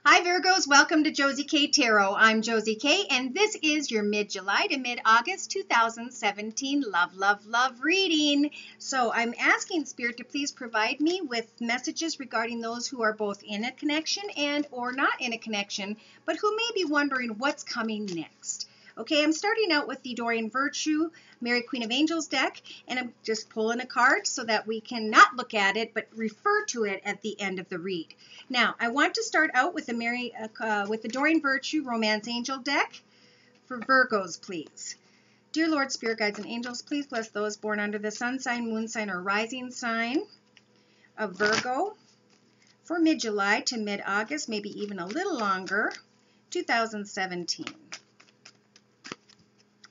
Hi Virgos, welcome to Josie K Tarot. I'm Josie K and this is your mid-July to mid-August 2017 love reading. So I'm asking Spirit to please provide me with messages regarding those who are both in a connection and or not in a connection, but who may be wondering what's coming next. Okay, I'm starting out with the Dorian Virtue Mary Queen of Angels deck, and I'm just pulling a card so that we can not look at it but refer to it at the end of the read. Now, I want to start out with the Dorian Virtue Romance Angel deck for Virgos, please. Dear Lord, Spirit Guides, and Angels, please bless those born under the sun sign, moon sign, or rising sign of Virgo for mid-July to mid-August, maybe even a little longer, 2017.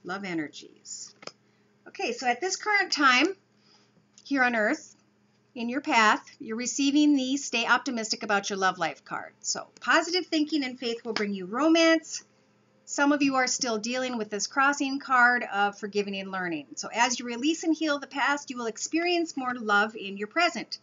Love energies. Okay, so at this current time here on Earth, in your path, you're receiving the Stay Optimistic About Your Love Life card. So positive thinking and faith will bring you romance. Some of you are still dealing with this crossing card of forgiving and learning. So as you release and heal the past, you will experience more love in your present.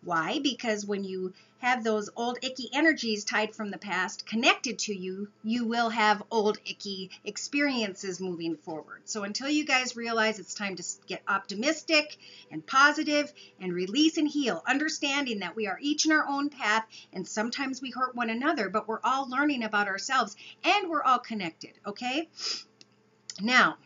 Why? Because when you have those old icky energies tied from the past connected to you, you will have old icky experiences moving forward. So until you guys realize it's time to get optimistic and positive and release and heal, understanding that we are each in our own path and sometimes we hurt one another, but we're all learning about ourselves and we're all connected, okay? Now,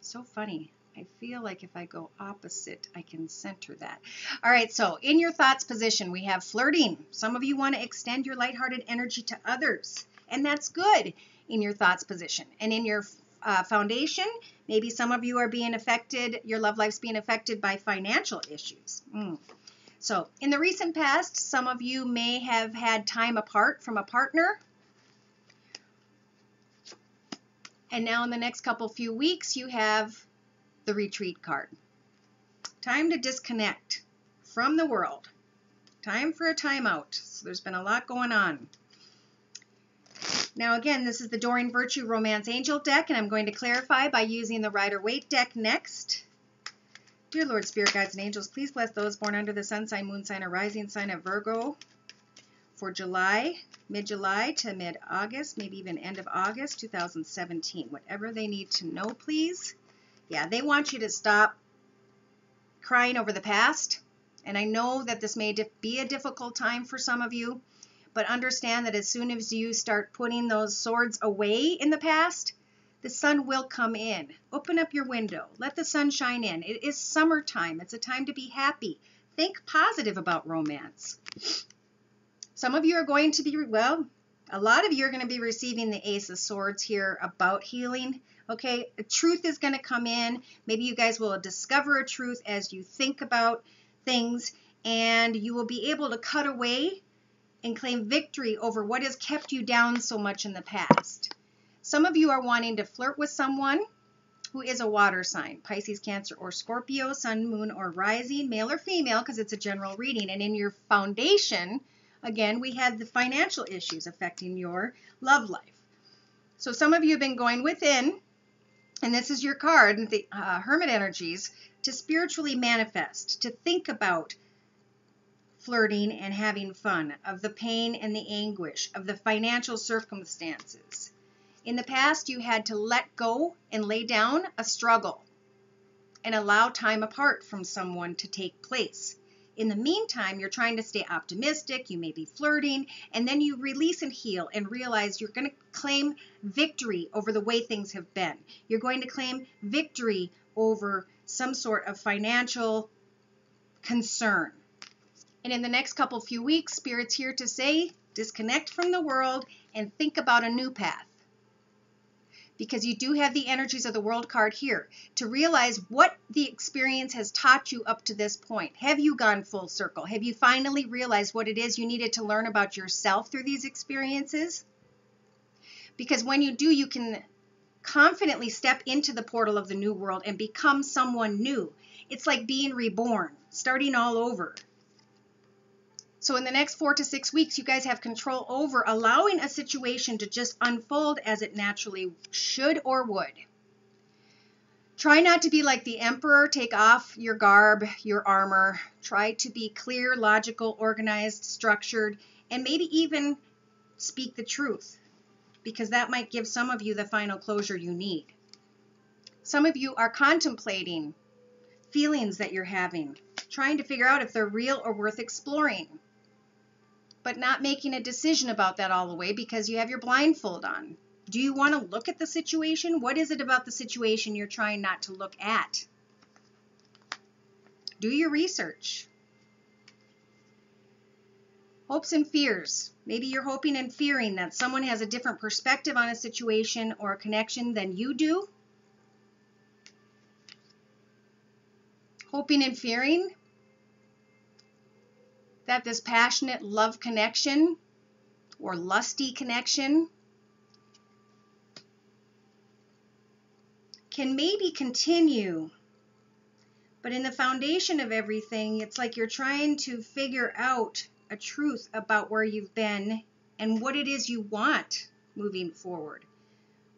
so funny. I feel like if I go opposite, I can center that. All right, so in your thoughts position, we have flirting. Some of you want to extend your lighthearted energy to others, and that's good in your thoughts position. And in your foundation, maybe some of you are being affected, your love life's being affected by financial issues. So in the recent past, some of you may have had time apart from a partner. And now in the next few weeks, you have the retreat card. Time to disconnect from the world. Time for a timeout. So there's been a lot going on. Now again, this is the Dorian Virtue Romance Angel deck, and I'm going to clarify by using the Rider-Waite deck next. Dear Lord, Spirit Guides, and Angels, please bless those born under the sun sign, moon sign, or rising sign of Virgo for July, mid-July to mid-August, maybe even end of August 2017. Whatever they need to know, please. Yeah, they want you to stop crying over the past. And I know that this may be a difficult time for some of you, but understand that as soon as you start putting those swords away in the past, the sun will come in. Open up your window. Let the sun shine in. It is summertime. It's a time to be happy. Think positive about romance. Some of you are going to be, well, a lot of you are going to be receiving the Ace of Swords here about healing. Okay, a truth is going to come in. Maybe you guys will discover a truth as you think about things, and you will be able to cut away and claim victory over what has kept you down so much in the past. Some of you are wanting to flirt with someone who is a water sign, Pisces, Cancer, or Scorpio, sun, moon, or rising, male or female, because it's a general reading. And in your foundation, again, we had the financial issues affecting your love life. So some of you have been going within, and this is your card, the Hermit energies, to spiritually manifest, to think about flirting and having fun, of the pain and the anguish, of the financial circumstances. In the past, you had to let go and lay down a struggle and allow time apart from someone to take place. In the meantime, you're trying to stay optimistic, you may be flirting, and then you release and heal and realize you're going to claim victory over the way things have been. You're going to claim victory over some sort of financial concern. And in the next few weeks, Spirit's here to say, disconnect from the world and think about a new path. Because you do have the energies of the World card here to realize what the experience has taught you up to this point. Have you gone full circle? Have you finally realized what it is you needed to learn about yourself through these experiences? Because when you do, you can confidently step into the portal of the new world and become someone new. It's like being reborn, starting all over. So in the next 4 to 6 weeks, you guys have control over allowing a situation to just unfold as it naturally should or would. Try not to be like the emperor. Take off your garb, your armor. Try to be clear, logical, organized, structured, and maybe even speak the truth, because that might give some of you the final closure you need. Some of you are contemplating feelings that you're having, trying to figure out if they're real or worth exploring, but not making a decision about that all the way because you have your blindfold on. Do you want to look at the situation? What is it about the situation you're trying not to look at? Do your research. Hopes and fears. Maybe you're hoping and fearing that someone has a different perspective on a situation or a connection than you do. Hoping and fearing that this passionate love connection or lusty connection can maybe continue, but in the foundation of everything, it's like you're trying to figure out a truth about where you've been and what it is you want moving forward.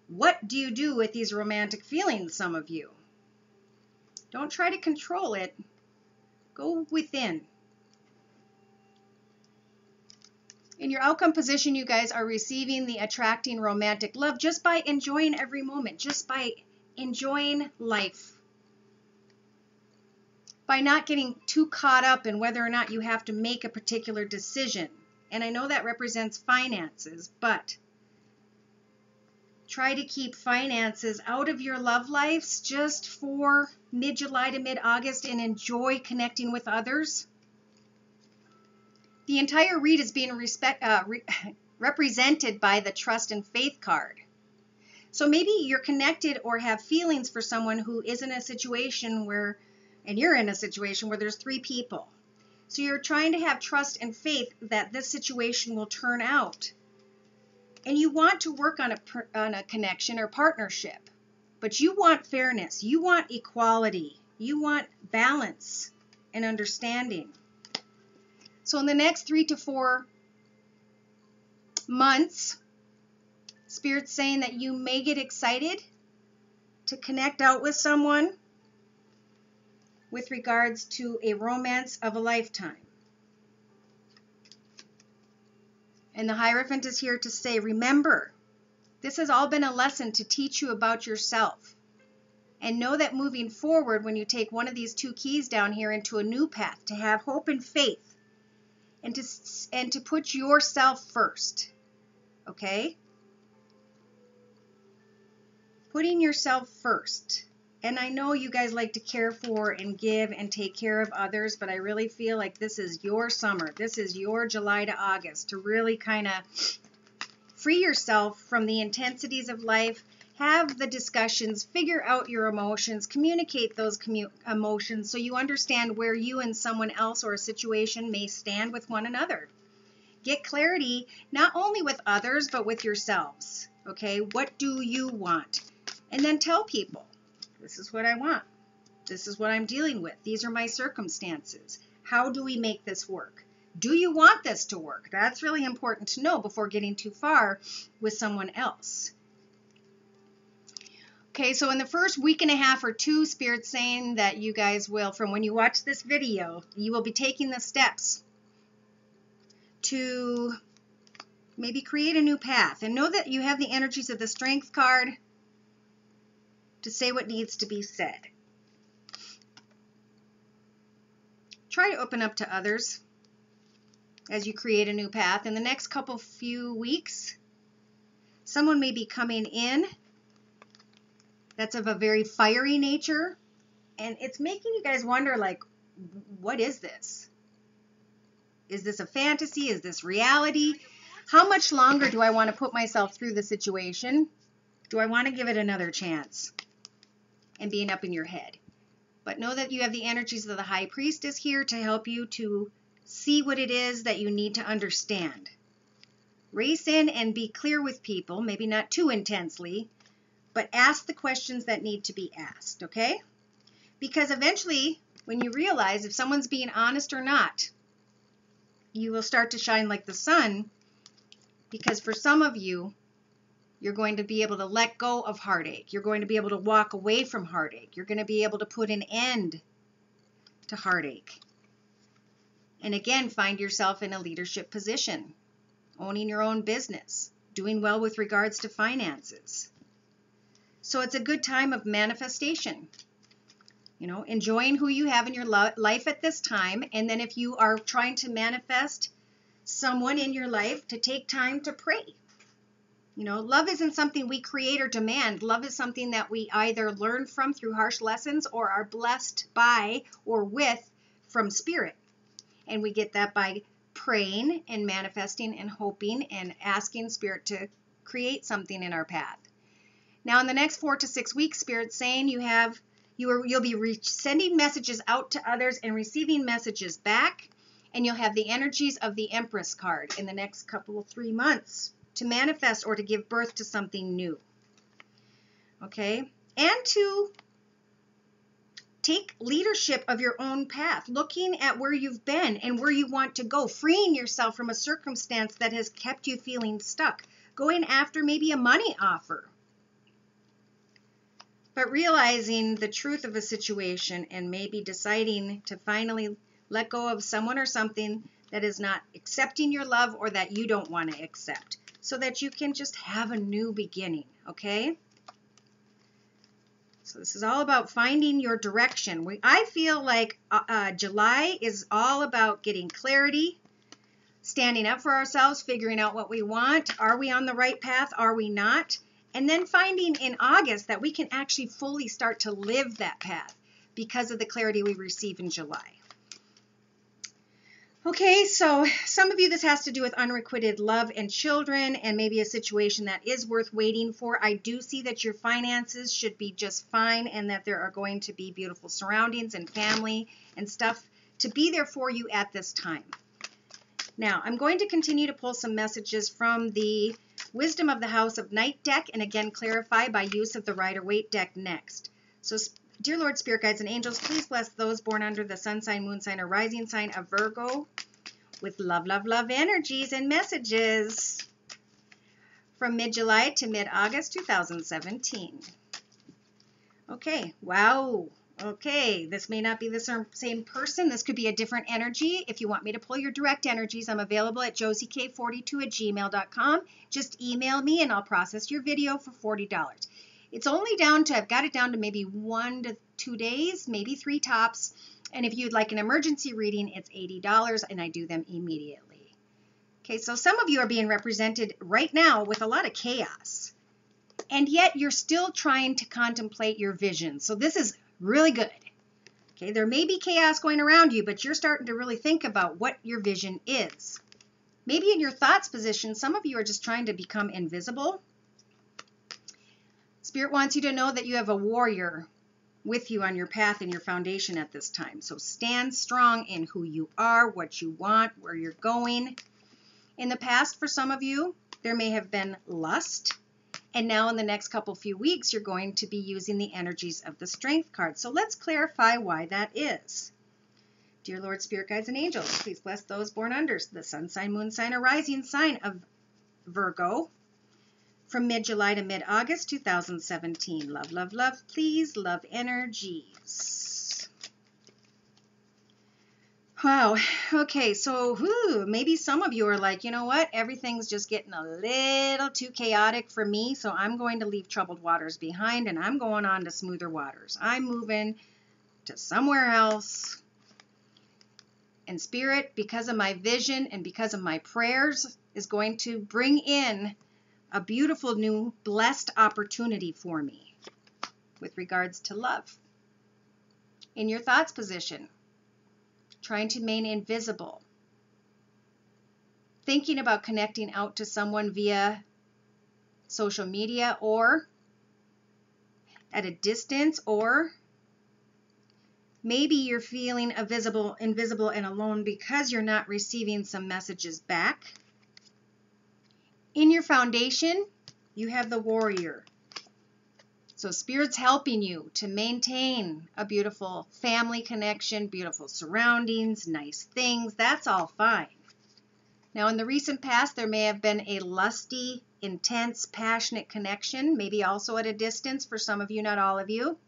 What do you do with these romantic feelings, some of you? Don't try to control it. Go within. In your outcome position, you guys are receiving the attracting romantic love just by enjoying every moment, just by enjoying life, by not getting too caught up in whether or not you have to make a particular decision. And I know that represents finances, but try to keep finances out of your love lives just for mid-July to mid-August and enjoy connecting with others. The entire read is being represented by the trust and faith card. So maybe you're connected or have feelings for someone who is in a situation where, and you're in a situation where there's 3 people. So you're trying to have trust and faith that this situation will turn out. And you want to work on a connection or partnership, but you want fairness, you want equality, you want balance and understanding. So in the next 3 to 4 months, Spirit's saying that you may get excited to connect out with someone with regards to a romance of a lifetime. And the Hierophant is here to say, remember, this has all been a lesson to teach you about yourself. And know that moving forward, when you take one of these 2 keys down here into a new path, to have hope and faith, and to put yourself first, okay? Putting yourself first. And I know you guys like to care for and give and take care of others, but I really feel like this is your summer. This is your July to August to really kind of free yourself from the intensities of life, have the discussions, figure out your emotions, communicate those emotions so you understand where you and someone else or a situation may stand with one another. Get clarity not only with others, but with yourselves. Okay, what do you want? And then tell people, this is what I want. This is what I'm dealing with. These are my circumstances. How do we make this work? Do you want this to work? That's really important to know before getting too far with someone else. Okay, so in the first week and a half or 2, Spirit's saying that you guys will, from when you watch this video, you will be taking the steps to maybe create a new path. And know that you have the energies of the Strength card to say what needs to be said. Try to open up to others as you create a new path. In the next few weeks, someone may be coming in that's of a very fiery nature, and it's making you guys wonder, like, what is this? Is this a fantasy? Is this reality? How much longer do I want to put myself through the situation? Do I want to give it another chance? And being up in your head. But know that you have the energies of the High Priestess here to help you to see what it is that you need to understand. Race in and be clear with people, maybe not too intensely, but ask the questions that need to be asked, okay? Because eventually, when you realize if someone's being honest or not, you will start to shine like the sun, because for some of you, you're going to be able to let go of heartache. You're going to be able to walk away from heartache. You're going to be able to put an end to heartache. And again, find yourself in a leadership position. owning your own business, doing well with regards to finances. So it's a good time of manifestation. You know, enjoying who you have in your life at this time. And then if you are trying to manifest someone in your life, to take time to pray. You know, love isn't something we create or demand. Love is something that we either learn from through harsh lessons or are blessed by or with from spirit. And we get that by praying and manifesting and hoping and asking spirit to create something in our path. Now, in the next 4 to 6 weeks, spirit's saying you'll be sending messages out to others and receiving messages back, and you'll have the energies of the Empress card in the next couple of 3 months to manifest or to give birth to something new. Okay? And to take leadership of your own path, looking at where you've been and where you want to go, freeing yourself from a circumstance that has kept you feeling stuck, going after maybe a money offer. But realizing the truth of a situation and maybe deciding to finally let go of someone or something that is not accepting your love or that you don't want to accept, so that you can just have a new beginning, okay? So this is all about finding your direction. I feel like July is all about getting clarity, standing up for ourselves, figuring out what we want. Are we on the right path? Are we not? And then finding in August that we can actually fully start to live that path because of the clarity we receive in July. Okay, so some of you, this has to do with unrequited love and children and maybe a situation that is worth waiting for. I do see that your finances should be just fine and that there are going to be beautiful surroundings and family and stuff to be there for you at this time. Now, I'm going to continue to pull some messages from the Wisdom of the House of Night deck and again clarify by use of the Rider-Waite deck next. So, dear Lord, Spirit Guides, and Angels, please bless those born under the sun sign, moon sign, or rising sign of Virgo with love, love, love energies and messages from mid-July to mid-August 2017. Okay, wow. Okay, this may not be the same person. This could be a different energy. If you want me to pull your direct energies, I'm available at josiek42@gmail.com. Just email me and I'll process your video for $40. It's only down to, I've got it down to maybe 1 to 2 days, maybe 3 tops. And if you'd like an emergency reading, it's $80 and I do them immediately. Okay, so some of you are being represented right now with a lot of chaos. And yet you're still trying to contemplate your vision. So this is really good. Okay, there may be chaos going around you, but you're starting to really think about what your vision is. Maybe in your thoughts position, some of you are just trying to become invisible. Spirit wants you to know that you have a warrior with you on your path and your foundation at this time. So stand strong in who you are, what you want, where you're going. In the past, for some of you, there may have been lust. And now in the next few weeks, you're going to be using the energies of the Strength card. So let's clarify why that is. Dear Lord, Spirit Guides, and Angels, please bless those born under the sun sign, moon sign, or rising sign of Virgo from mid-July to mid-August 2017. Love, love, love, please, love energies. Wow. Okay, so maybe some of you are like, you know what? Everything's just getting a little too chaotic for me, so I'm going to leave troubled waters behind and I'm going on to smoother waters. I'm moving to somewhere else. And Spirit, because of my vision and because of my prayers, is going to bring in a beautiful new blessed opportunity for me with regards to love. In your thoughts position, trying to remain invisible, thinking about connecting out to someone via social media or at a distance, or maybe you're feeling invisible and alone because you're not receiving some messages back. In your foundation, you have the warrior. So Spirit's helping you to maintain a beautiful family connection, beautiful surroundings, nice things. That's all fine. Now, in the recent past, there may have been a lusty, intense, passionate connection, maybe also at a distance for some of you, not all of you.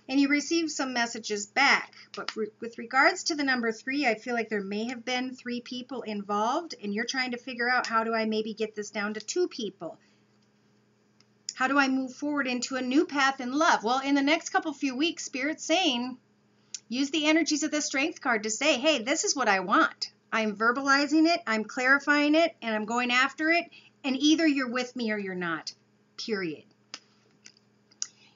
And you receive some messages back. But with regards to the number 3, I feel like there may have been 3 people involved, and you're trying to figure out, how do I maybe get this down to 2 people? How do I move forward into a new path in love? Well, in the next few weeks, Spirit's saying, use the energies of the Strength card to say, hey, this is what I want. I'm verbalizing it, I'm clarifying it, and I'm going after it, and either you're with me or you're not, period.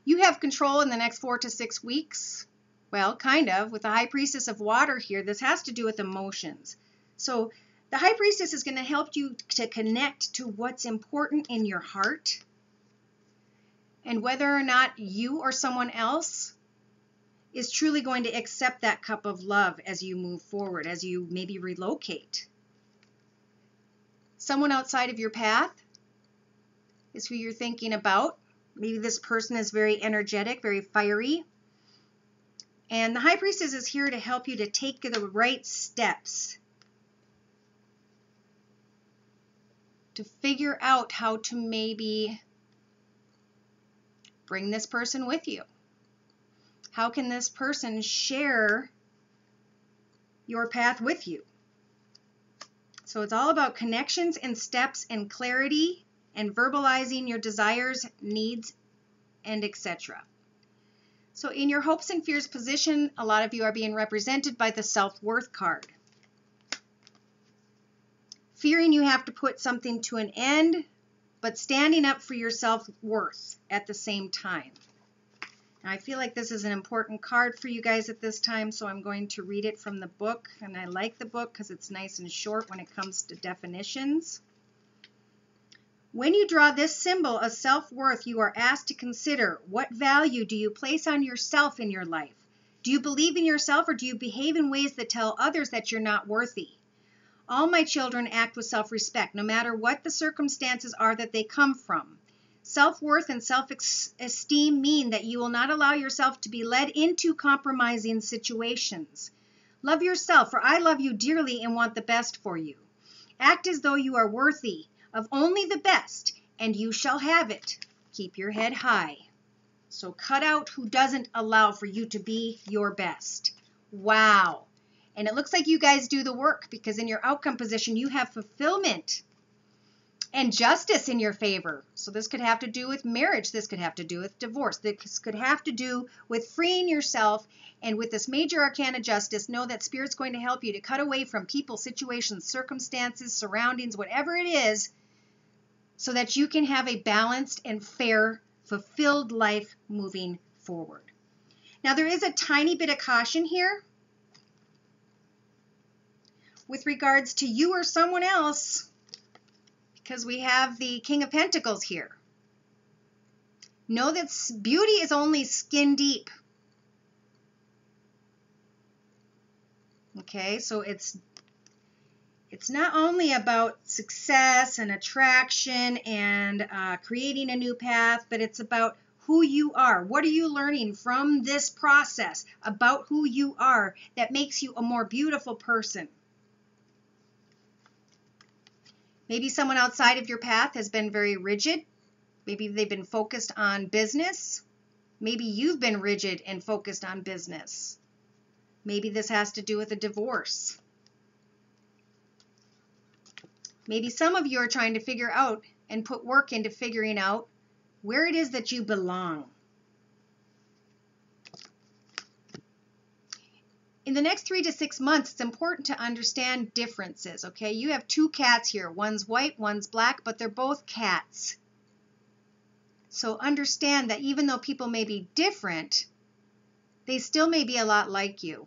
You have control in the next 4 to 6 weeks. Well, kind of. With the High Priestess of Water here, this has to do with emotions. So the High Priestess is going to help you to connect to what's important in your heart, and whether or not you or someone else is truly going to accept that cup of love as you move forward, as you maybe relocate. Someone outside of your path is who you're thinking about. Maybe this person is very energetic, very fiery. And the High Priestess is here to help you to take the right steps to figure out how to maybe bring this person with you. How can this person share your path with you? So it's all about connections and steps and clarity and verbalizing your desires, needs, and etc. So in your hopes and fears position, a lot of you are being represented by the self-worth card. Fearing you have to put something to an end, but standing up for your self-worth at the same time. Now, I feel like this is an important card for you guys at this time, so I'm going to read it from the book. And I like the book because it's nice and short when it comes to definitions. When you draw this symbol of self-worth, you are asked to consider, what value do you place on yourself in your life? Do you believe in yourself, or do you behave in ways that tell others that you're not worthy? All my children act with self-respect, no matter what the circumstances are that they come from. Self-worth and self-esteem mean that you will not allow yourself to be led into compromising situations. Love yourself, for I love you dearly and want the best for you. Act as though you are worthy of only the best, and you shall have it. Keep your head high. So cut out who doesn't allow for you to be your best. Wow. And it looks like you guys do the work, because in your outcome position, you have fulfillment and justice in your favor. So this could have to do with marriage. This could have to do with divorce. This could have to do with freeing yourself. And with this major arcana justice, know that Spirit's going to help you to cut away from people, situations, circumstances, surroundings, whatever it is, so that you can have a balanced and fair, fulfilled life moving forward. Now, there is a tiny bit of caution here with regards to you or someone else, because we have the King of Pentacles here. Know that beauty is only skin deep. Okay, so it's not only about success and attraction and creating a new path, but it's about who you are. What are you learning from this process about who you are that makes you a more beautiful person? Maybe someone outside of your path has been very rigid. Maybe they've been focused on business. Maybe you've been rigid and focused on business. Maybe this has to do with a divorce. Maybe some of you are trying to figure out and put work into figuring out where it is that you belong. In the next 3 to 6 months, it's important to understand differences, okay? You have 2 cats here. One's white, one's black, but they're both cats. So understand that even though people may be different, they still may be a lot like you.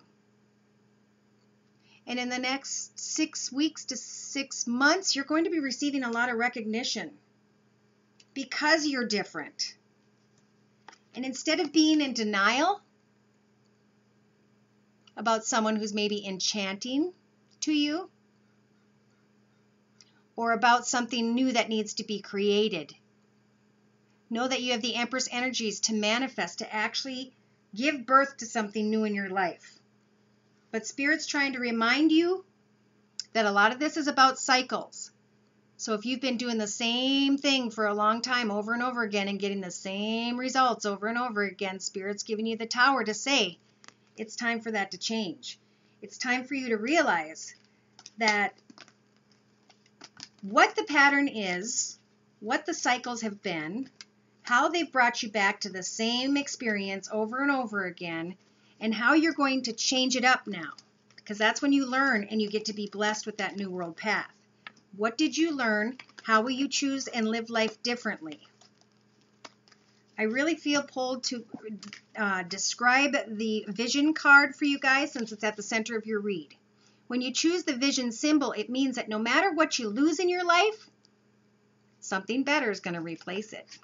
And in the next 6 weeks to 6 months, you're going to be receiving a lot of recognition because you're different. And instead of being in denial about someone who's maybe enchanting to you, or about something new that needs to be created, know that you have the Empress energies to manifest, to actually give birth to something new in your life. But Spirit's trying to remind you that a lot of this is about cycles. So if you've been doing the same thing for a long time over and over again and getting the same results over and over again, Spirit's giving you the Tower to say, it's time for that to change. It's time for you to realize that what the pattern is, what the cycles have been, how they've brought you back to the same experience over and over again, and how you're going to change it up now. Because that's when you learn and you get to be blessed with that new world path. What did you learn? How will you choose and live life differently? I really feel pulled to describe the vision card for you guys since it's at the center of your read. When you choose the vision symbol, it means that no matter what you lose in your life, something better is going to replace it.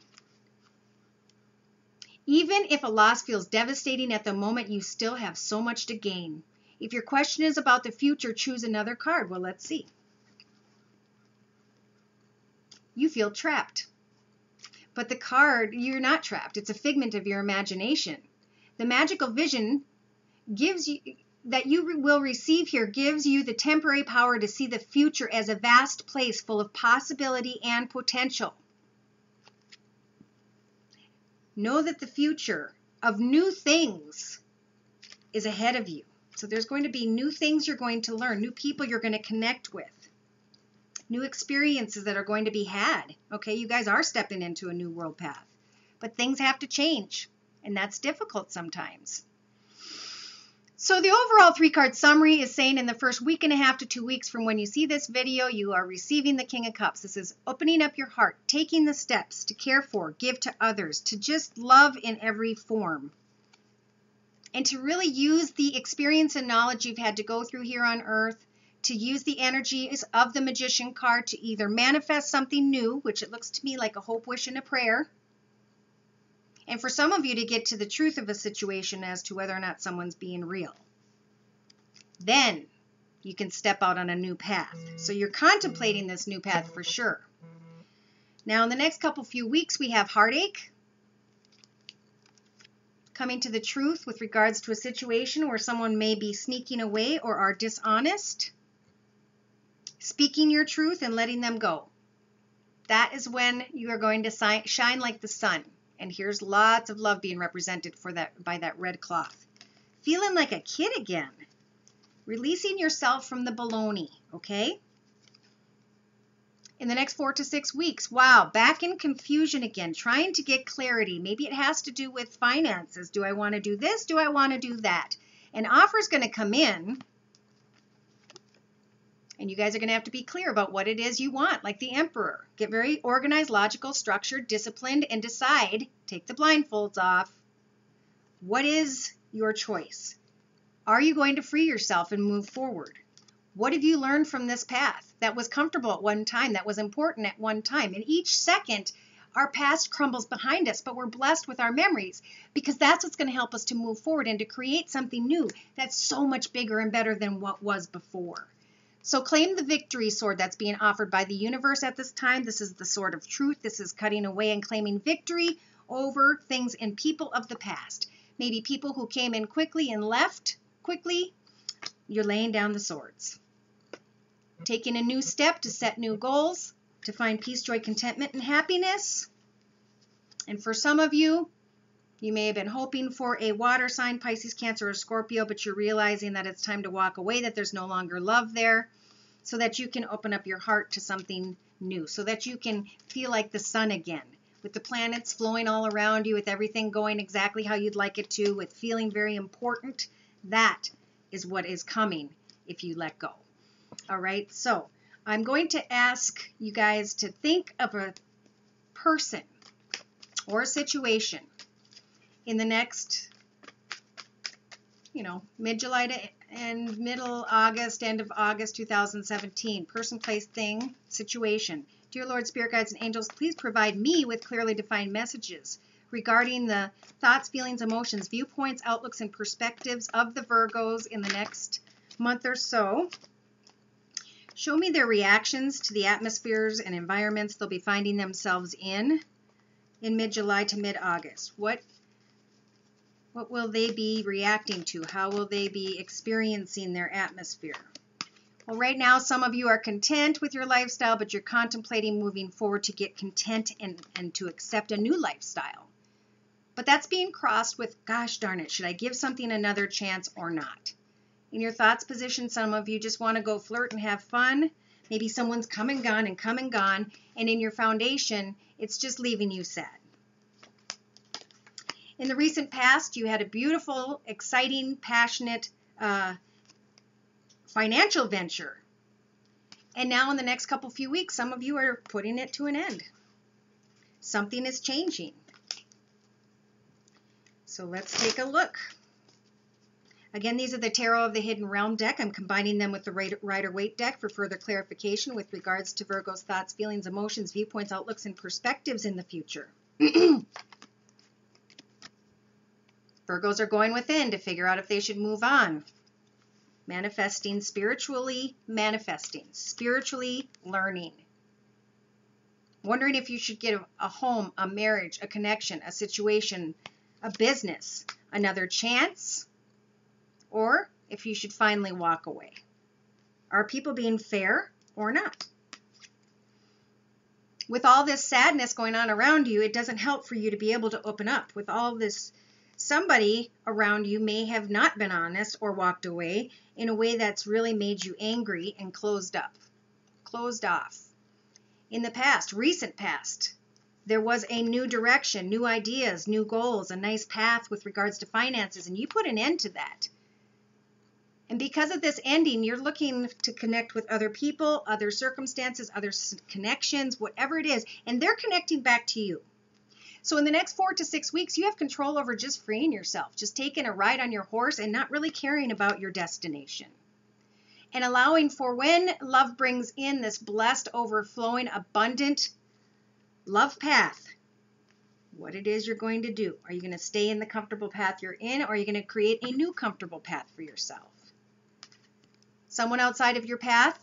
Even if a loss feels devastating at the moment, you still have so much to gain. If your question is about the future, choose another card. Well, let's see. You feel trapped. But the card, you're not trapped. It's a figment of your imagination. The magical vision gives you that you will receive here gives you the temporary power to see the future as a vast place full of possibility and potential. Know that the future of new things is ahead of you. So there's going to be new things you're going to learn, new people you're going to connect with, new experiences that are going to be had. Okay, you guys are stepping into a new world path, but things have to change, and that's difficult sometimes. So the overall 3-card summary is saying in the first week and a half to 2 weeks from when you see this video, you are receiving the King of Cups. This is opening up your heart, taking the steps to care for, give to others, to just love in every form, and to really use the experience and knowledge you've had to go through here on earth, to use the energies of the Magician card to either manifest something new, which it looks to me like a hope, wish, and a prayer, and for some of you to get to the truth of a situation as to whether or not someone's being real. Then you can step out on a new path. So you're contemplating this new path for sure. Now in the next few weeks we have heartache, coming to the truth with regards to a situation where someone may be sneaking away or are dishonest, speaking your truth and letting them go. That is when you are going to shine like the sun. And here's lots of love being represented for that by that red cloth. Feeling like a kid again. Releasing yourself from the baloney, okay? In the next 4 to 6 weeks, wow, back in confusion again, trying to get clarity. Maybe it has to do with finances. Do I want to do this? Do I want to do that? An offer is going to come in, and you guys are going to have to be clear about what it is you want, like the Emperor. Get very organized, logical, structured, disciplined, and decide, take the blindfolds off, what is your choice? Are you going to free yourself and move forward? What have you learned from this path that was comfortable at one time, that was important at one time? And each second, our past crumbles behind us, but we're blessed with our memories because that's what's going to help us to move forward and to create something new that's so much bigger and better than what was before. So claim the victory sword that's being offered by the universe at this time. This is the sword of truth. This is cutting away and claiming victory over things and people of the past. Maybe people who came in quickly and left quickly. You're laying down the swords. Taking a new step to set new goals, to find peace, joy, contentment, and happiness. And for some of you, you may have been hoping for a water sign, Pisces, Cancer, or Scorpio, but you're realizing that it's time to walk away, that there's no longer love there, so that you can open up your heart to something new, so that you can feel like the sun again, with the planets flowing all around you, with everything going exactly how you'd like it to, with feeling very important. That is what is coming if you let go. All right, so I'm going to ask you guys to think of a person or a situation in the next, mid-July to and middle August, end of August 2017. Person, place, thing, situation. Dear Lord, Spirit Guides, and Angels, please provide me with clearly defined messages regarding the thoughts, feelings, emotions, viewpoints, outlooks, and perspectives of the Virgos in the next month or so. Show me their reactions to the atmospheres and environments they'll be finding themselves in mid-July to mid-August. What will they be reacting to? How will they be experiencing their atmosphere? Well, right now, some of you are content with your lifestyle, but you're contemplating moving forward to get content and to accept a new lifestyle. But that's being crossed with, gosh darn it, should I give something another chance or not? In your thoughts position, some of you just want to go flirt and have fun. Maybe someone's come and gone and come and gone. And in your foundation, it's just leaving you sad. In the recent past, you had a beautiful, exciting, passionate financial venture. And now in the next few weeks, some of you are putting it to an end. Something is changing. So let's take a look. Again, these are the Tarot of the Hidden Realm deck. I'm combining them with the Rider-Waite deck for further clarification with regards to Virgo's thoughts, feelings, emotions, viewpoints, outlooks, and perspectives in the future. Virgos are going within to figure out if they should move on. Manifesting, spiritually learning. Wondering if you should get a home, a marriage, a connection, a situation, a business, another chance, or if you should finally walk away. Are people being fair or not? With all this sadness going on around you, it doesn't help for you to be able to open up. With all this, somebody around you may have not been honest or walked away in a way that's really made you angry and closed off. In the past, recent past, there was a new direction, new ideas, new goals, a nice path with regards to finances, and you put an end to that. And because of this ending, you're looking to connect with other people, other circumstances, other connections, whatever it is, and they're connecting back to you. So in the next 4 to 6 weeks, you have control over just freeing yourself, just taking a ride on your horse and not really caring about your destination. And allowing for when love brings in this blessed, overflowing, abundant love path, what it is you're going to do. Are you going to stay in the comfortable path you're in, or are you going to create a new comfortable path for yourself? Someone outside of your path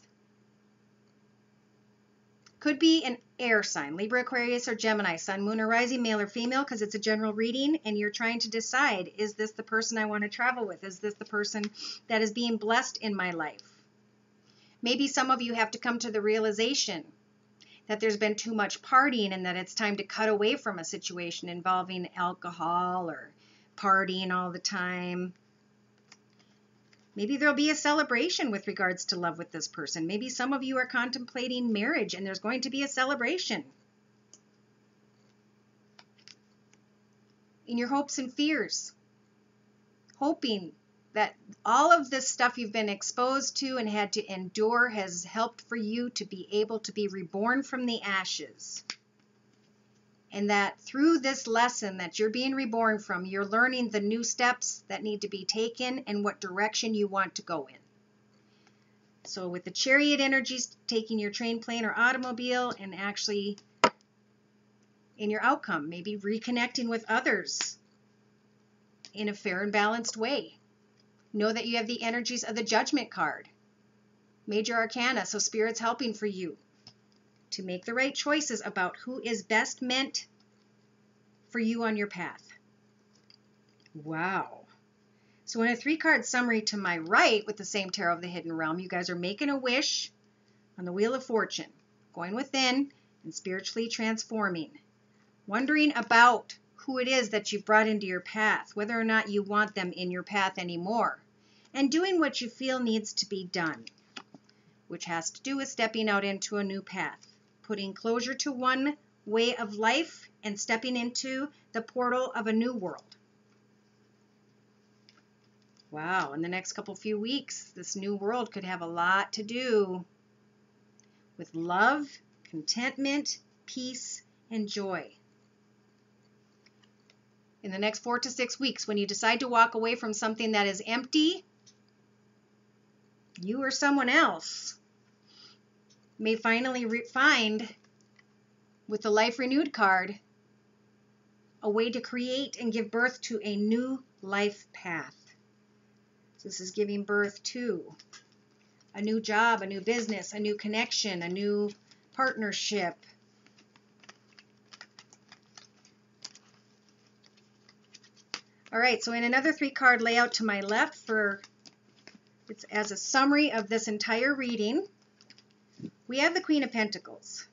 could be an air sign, Libra, Aquarius, or Gemini, Sun, Moon, or Rising, male or female, because it's a general reading, and you're trying to decide, is this the person I want to travel with? Is this the person that is being blessed in my life? Maybe some of you have to come to the realization that there's been too much partying and that it's time to cut away from a situation involving alcohol or partying all the time. Maybe there'll be a celebration with regards to love with this person. Maybe some of you are contemplating marriage and there's going to be a celebration. In your hopes and fears, hoping that all of this stuff you've been exposed to and had to endure has helped for you to be able to be reborn from the ashes. And that through this lesson that you're being reborn from, you're learning the new steps that need to be taken and what direction you want to go in. So with the Chariot energies, taking your train, plane, or automobile and actually in your outcome, maybe reconnecting with others in a fair and balanced way. Know that you have the energies of the Judgment card, Major Arcana, so Spirit's helping for you to make the right choices about who is best meant for you on your path. Wow. So in a 3-card summary to my right with the same Tarot of the Hidden Realm, you guys are making a wish on the Wheel of Fortune, going within and spiritually transforming, wondering about who it is that you've brought into your path, whether or not you want them in your path anymore, and doing what you feel needs to be done, which has to do with stepping out into a new path, putting closure to one way of life and stepping into the portal of a new world. Wow, in the next few weeks, this new world could have a lot to do with love, contentment, peace, and joy. In the next 4 to 6 weeks, when you decide to walk away from something that is empty, you or someone else may finally find, with the Life Renewed card, a way to create and give birth to a new life path. So this is giving birth to a new job, a new business, a new connection, a new partnership. All right, so in another 3-card layout to my left for It's as a summary of this entire reading. We have the Queen of Pentacles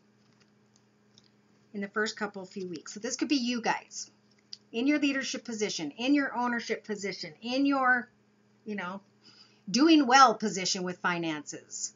in the first few weeks. So this could be you guys in your leadership position, in your ownership position, in your, doing well position with finances.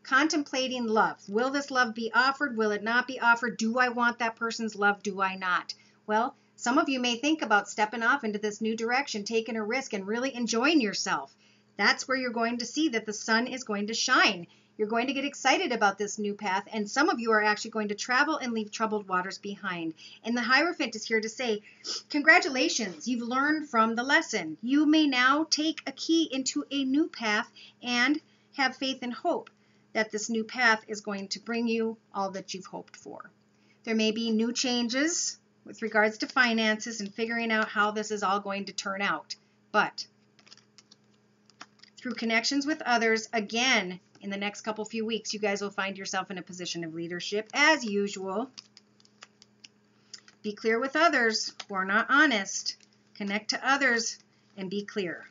Contemplating love. Will this love be offered? Will it not be offered? Do I want that person's love? Do I not? Well, some of you may think about stepping off into this new direction, taking a risk, and really enjoying yourself. That's where you're going to see that the sun is going to shine. You're going to get excited about this new path, and some of you are actually going to travel and leave troubled waters behind. And the Hierophant is here to say, congratulations, you've learned from the lesson. You may now take a key into a new path and have faith and hope that this new path is going to bring you all that you've hoped for. There may be new changes with regards to finances and figuring out how this is all going to turn out. But through connections with others, again, in the next few weeks, you guys will find yourself in a position of leadership as usual. Be clear with others who are not honest. Connect to others and be clear.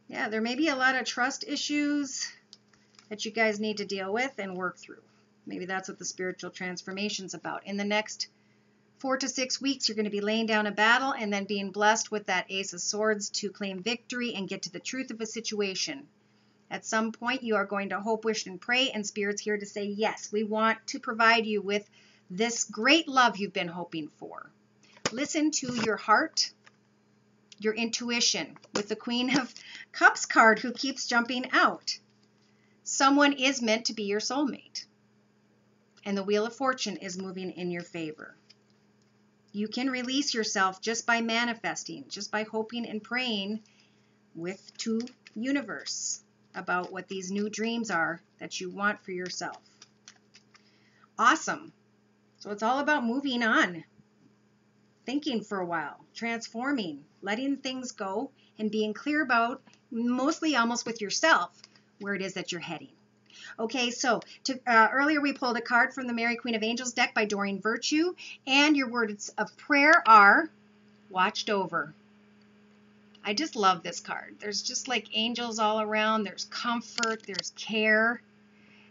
Yeah, there may be a lot of trust issues that you guys need to deal with and work through. Maybe that's what the spiritual transformation's about. In the next 4 to 6 weeks, you're going to be laying down a battle and then being blessed with that Ace of Swords to claim victory and get to the truth of a situation. At some point, you are going to hope, wish, and pray, and Spirit's here to say, yes, we want to provide you with this great love you've been hoping for. Listen to your heart, your intuition, with the Queen of Cups card who keeps jumping out. Someone is meant to be your soulmate, and the Wheel of Fortune is moving in your favor. You can release yourself just by manifesting, just by hoping and praying to universe about what these new dreams are that you want for yourself. Awesome. So it's all about moving on, thinking for a while, transforming, letting things go, and being clear about, mostly almost with yourself, where it is that you're heading. Okay, so earlier we pulled a card from the Mary Queen of Angels deck by Doreen Virtue, and your words of prayer are watched over. I just love this card. There's just like angels all around. There's comfort. There's care.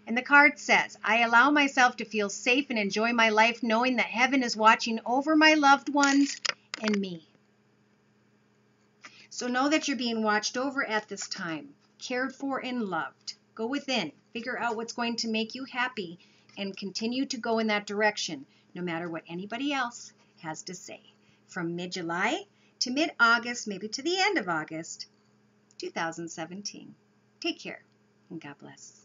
And the card says, I allow myself to feel safe and enjoy my life knowing that heaven is watching over my loved ones and me. So know that you're being watched over at this time, cared for and loved. Go within, figure out what's going to make you happy, and continue to go in that direction, no matter what anybody else has to say. From mid-July to mid-August, maybe to the end of August, 2017. Take care, and God bless.